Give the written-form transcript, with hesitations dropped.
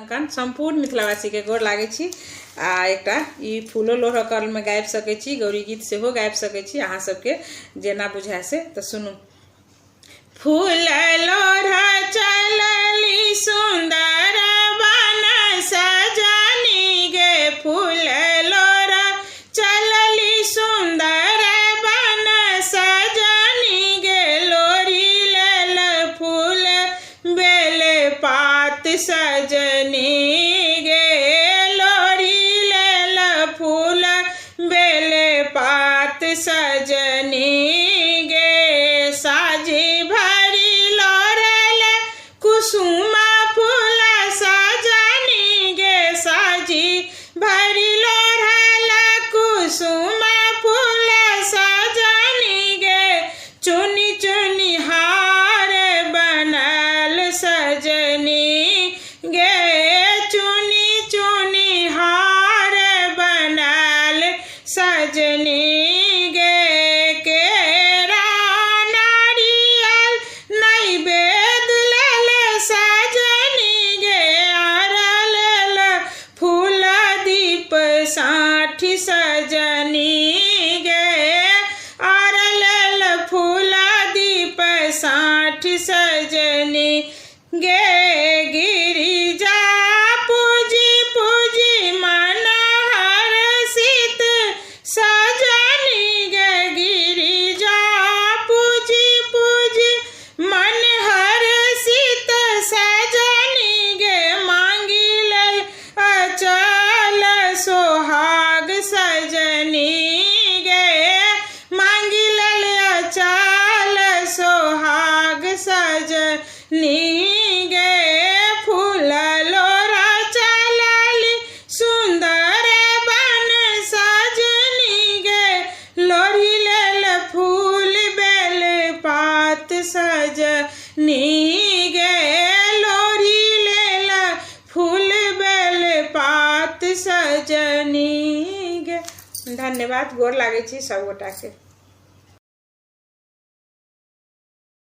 कान संपूर्ण मिथिलावासी के गोर लागे छी। आ एकटा ई फूलो लोढ़ काल में गाबि सकै छी, गौरी गीत सेहो गाबि सकै छी अहाँ सबके जेना बुझाय से। तो सुनू। फूल लोढ़ चलली सुंदर बन सजनी गे, फूल लोढ़ चलली सुंदर बन सजनी गे, लोढ़ी लेल फूल बेल पात सजनी गे, लोढ़ी लेल फूल बेल पात सजनी गे, साजी भरी लोढ़ल कुसुम फूल सजनी गे, साजी भरी लोढ़ल कुसुम फूल सजनी गे, चुनी चुनी हार बनल सजनी गे, चुनी चुनी हार बनल सजनी गे, केरा नारियल नैवेद लेल सजनी गे, आर लेल फूल दीप साठी सजनी गे, आर लेल फूल दीप साठी सजनी गे, गिरिजा पूजी पूजी मन हर्षित सजनी गे, गिरिजा पूजी पूजी मन हर्षित सजनी गे, मांगी लेल अचल सोहाग सजनी गे, मांगी लेल अचल सोहाग सजनी गे, फूल लोढ़ चलली सुंदर बन सजनी गे, लोढ़ी लेल फूल बेल पात सजनी गे, लोढ़ी लेल फूल बेल पात सजनी गे। धन्यवाद। गोर लागे छी सब गोटा के।